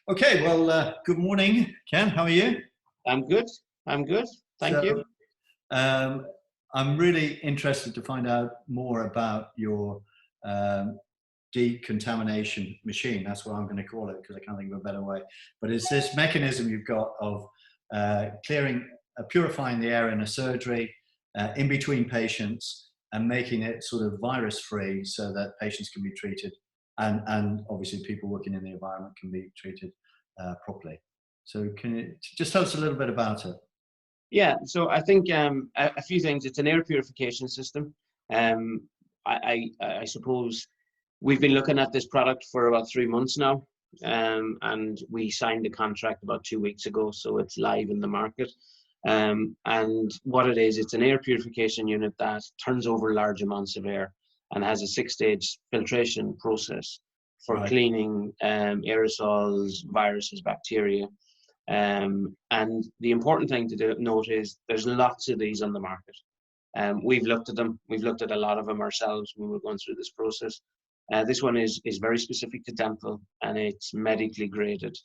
Okay, well, good morning, Ken. How are you? I'm good. I'm good. Thank you. Um, I'm really interested to find out more about your decontamination machine. That's what I'm going to call it because I can't think of a better way. But it's this mechanism you've got of purifying the air in a surgery in between patients and making it sort of virus-free so that patients can be treated and obviously people working in the environment can be treated properly. So can you just tell us a little bit about it? Yeah, so I think a few things. It's an air purification system. I suppose we've been looking at this product for about 3 months now, and we signed the contract about 2 weeks ago, so it's live in the market. And what it is, it's an air purification unit that turns over large amounts of air and has a 6-stage filtration process for cleaning aerosols, viruses, bacteria. And the important thing to note is there's lots of these on the market. We've looked at them. We've looked at a lot of them ourselves when we're going through this process. This one is very specific to dental and it's medically graded.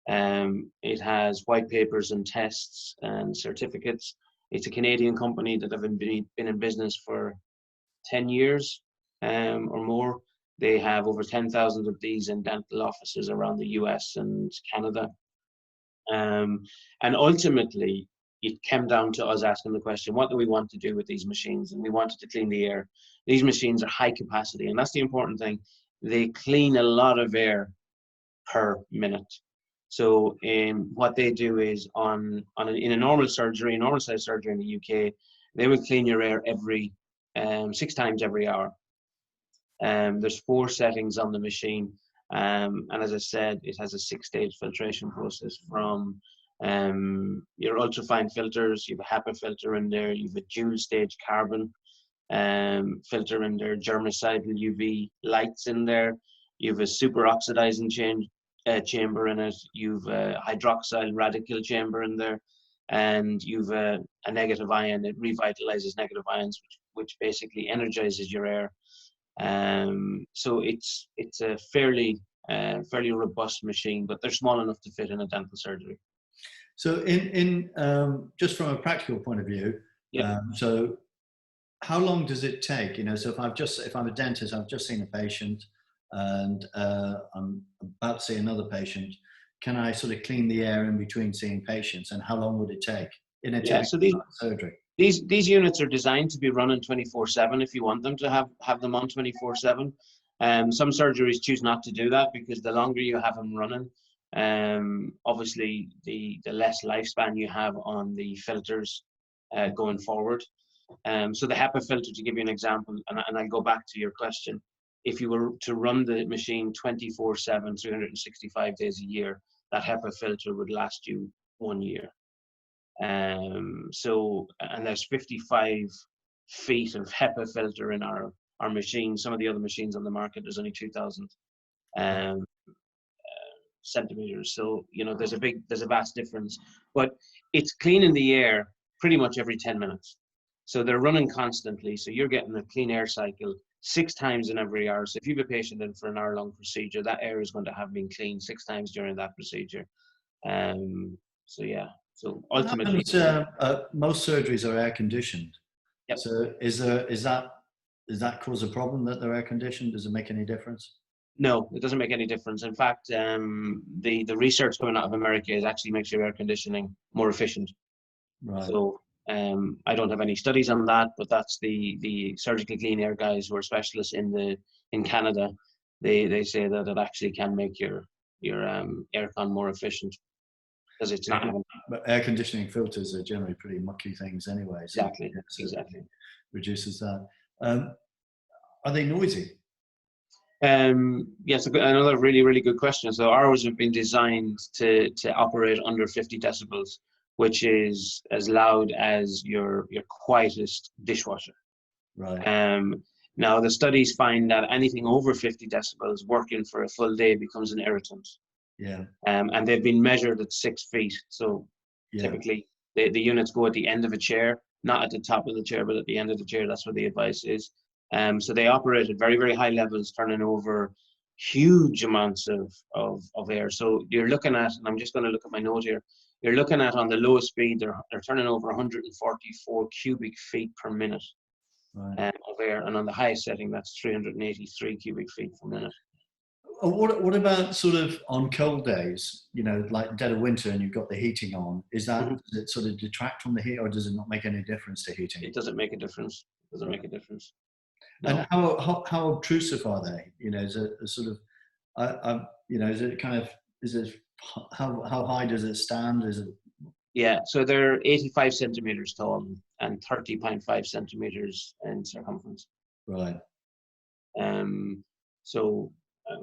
It has white papers and tests and certificates. It's a Canadian company that have been in business for 10 years or more. They have over 10,000 of these in dental offices around the US and Canada. And ultimately, it came down to us asking the question, what do we want to do with these machines? And we wanted to clean the air. These machines are high capacity, and that's the important thing. They clean a lot of air per minute. So what they do is in a normal surgery, normal size surgery in the UK, they would clean your air every 6 times every hour. There's 4 settings on the machine. And as I said, it has a 6-stage filtration process from your ultrafine filters. You have a HEPA filter in there. You have a dual-stage carbon filter in there, germicidal UV lights in there. You have a super oxidizing chamber in it. You've a hydroxyl radical chamber in there, and you've a negative ion. It revitalizes negative ions, which basically energizes your air. So it's a fairly robust machine, but they're small enough to fit in a dental surgery. So in just from a practical point of view, so how long does it take? So if I'm a dentist, I've just seen a patient and I'm about to see another patient, can I sort of clean the air in between seeing patients, and how long would it take in a typical surgery? These units are designed to be running 24/7 if you want them to have them on 24/7. Some surgeries choose not to do that because the longer you have them running, obviously the less lifespan you have on the filters going forward. So the HEPA filter, to give you an example, and I'll go back to your question, if you were to run the machine 24/7, 365 days a year, that HEPA filter would last you 1 year. And there's 55 feet of HEPA filter in our machine. Some of the other machines on the market, there's only 2,000 centimeters. So there's a vast difference. But it's cleaning the air pretty much every 10 minutes. So they're running constantly. So you're getting a clean air cycle 6 times in every hour. So if you have a patient in for an hour-long procedure, that air is going to have been cleaned 6 times during that procedure. So yeah. So ultimately, most surgeries are air conditioned. Yep. So does that cause a problem that they're air conditioned? Does it make any difference? No, it doesn't make any difference. In fact, the research coming out of America is actually makes your air conditioning more efficient. Right. So I don't have any studies on that, but that's the surgically clean air guys who are specialists in Canada. They say that it actually can make your aircon more efficient. Because it's not having. But air conditioning filters are generally pretty mucky things anyway. So exactly. Reduces that. Are they noisy? Yes, another really, really good question. So ours have been designed to operate under 50 decibels, which is as loud as your quietest dishwasher. Right. Now the studies find that anything over 50 decibels working for a full day becomes an irritant. Yeah. And they've been measured at 6 feet. So typically the units go at the end of a chair, not at the top of the chair, but at the end of the chair. That's where the advice is. So they operate at very, very high levels, turning over huge amounts of air. So you're looking at, and I'm just going to look at my note here, you're looking at on the lowest speed, they're turning over 144 cubic feet per minute of air. And on the highest setting, that's 383 cubic feet per minute. What about sort of on cold days, you know, like dead of winter and you've got the heating on? Is that, does it sort of detract from the heat, or does it not make any difference to heating? It doesn't make a difference. It doesn't make a difference. No. And how obtrusive are they? You know, is it a sort of, you know, is it kind of, is it, how high does it stand? Is it? Yeah, so they're 85 centimeters tall and 30.5 centimeters in circumference. Right. So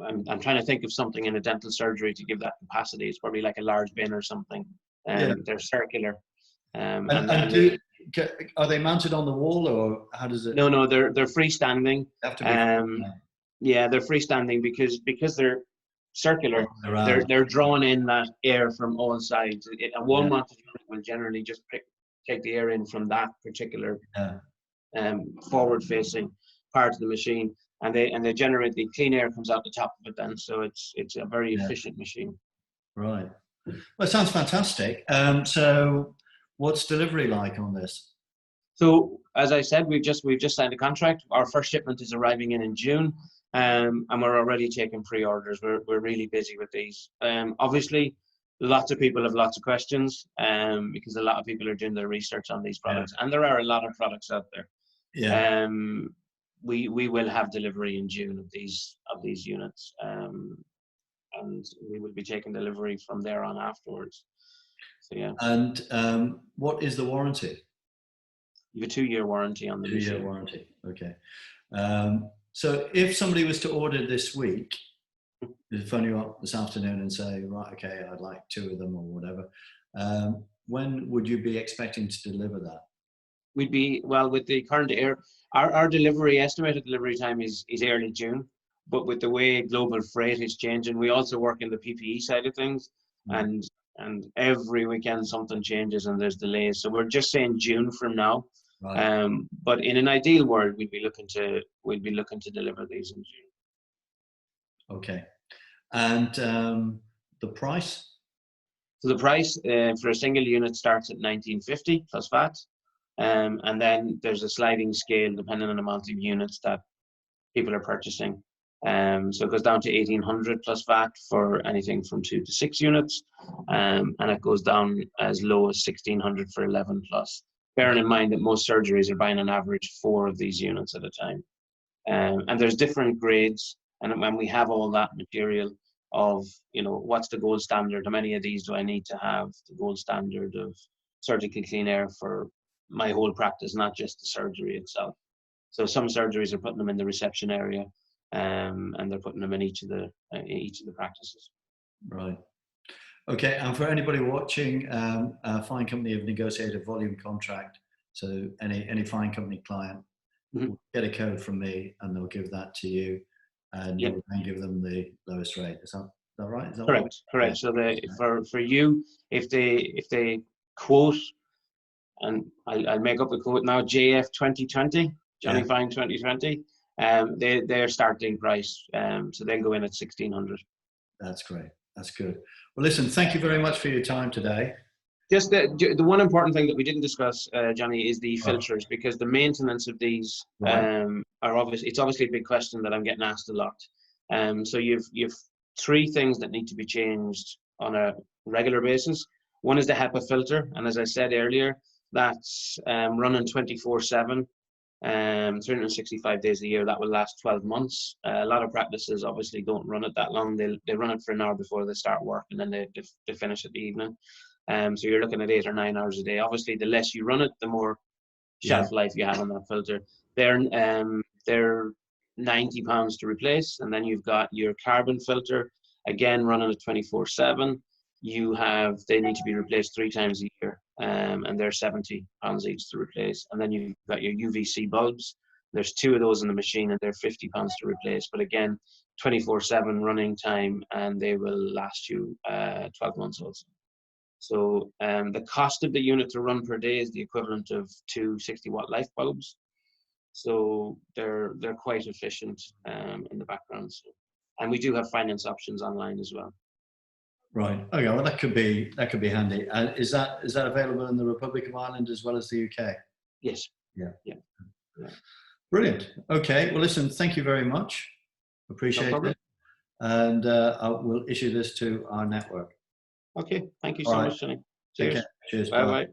I'm trying to think of something in a dental surgery to give that capacity. It's probably like a large bin or something. Yeah. They're circular. Are they mounted on the wall, or how does it? No, they're freestanding. They have to be yeah, they're freestanding because they're circular. They're drawing in that air from all sides. A wall-mounted unit will generally just take the air in from that particular forward-facing part of the machine, and they generate the clean air comes out the top of it. Then, so it's a very efficient machine. Right. Well, it sounds fantastic. So, what's delivery like on this? So, as I said, we've just signed a contract. Our first shipment is arriving in June. And we're already taking pre-orders. We're really busy with these. Obviously, lots of people have lots of questions because a lot of people are doing their research on these products, and there are a lot of products out there. Yeah. We will have delivery in June of these units, and we will be taking delivery from there on afterwards. So yeah. And what is the warranty? You have a 2-year warranty on the machine. 2-year warranty. Okay. So if somebody was to order this week, they'd phone you up this afternoon and say, right, okay, I'd like 2 of them or whatever. When would you be expecting to deliver that? We'd be, well, with the current air, our estimated delivery time is early June. But with the way global freight is changing, we also work in the PPE side of things, and every weekend something changes and there's delays. So we're just saying June from now. Right. But in an ideal world, we'd be looking to deliver these in June. Okay. And the price? So the price for a single unit starts at $19.50 plus VAT, and then there's a sliding scale depending on the amount of units that people are purchasing. So it goes down to $1,800 plus VAT for anything from 2 to 6 units, and it goes down as low as $1,600 for 11 plus. Bearing in mind that most surgeries are buying on average 4 of these units at a time. And there's different grades, and when we have all that material of, you know, what's the gold standard, how many of these do I need to have, the gold standard of surgical clean air for my whole practice, not just the surgery itself. So some surgeries are putting them in the reception area, and they're putting them in each of the practices. Right. Okay, and for anybody watching, a fine company have negotiated a volume contract. So any fine company client will get a code from me, and they'll give that to you, and you'll then give them the lowest rate. Is that right? Is that correct? Correct. So for you, if they quote, and I'll make up the quote now, JF 2020, Johnny Fine 2020. Their starting price, so they'll go in at $1,600. That's great. That's good. Well, listen, thank you very much for your time today. Just the one important thing that we didn't discuss, Johnny, is the filters, because the maintenance of these are obviously, it's obviously a big question that I'm getting asked a lot. So you've 3 things that need to be changed on a regular basis. One is the HEPA filter, and as I said earlier, that's running 24/7. 365 days a year. That will last 12 months. A lot of practices obviously don't run it that long. They run it for an hour before they start work, and then they finish at the evening. So you're looking at 8 or 9 hours a day. Obviously, the less you run it, the more shelf life you have on that filter. They're £90 to replace, and then you've got your carbon filter, again running at 24/7. They need to be replaced 3 times a year, and they're £70 each to replace. And then you've got your UVC bulbs. There's 2 of those in the machine, and they're £50 to replace. But again, 24/7 running time, and they will last you 12 months also. So the cost of the unit to run per day is the equivalent of 2 60-watt light bulbs. So they're quite efficient in the background. So. And we do have finance options online as well. Right. Okay. Well, that could be handy. Is that available in the Republic of Ireland as well as the UK? Yes. Yeah. Yeah. Yeah. Brilliant. Okay. Well, listen. Thank you very much. Appreciate it. And we'll issue this to our network. Okay. Thank you All so right. much, Johnny. Take Cheers. care. Cheers. Bye Bye. bye.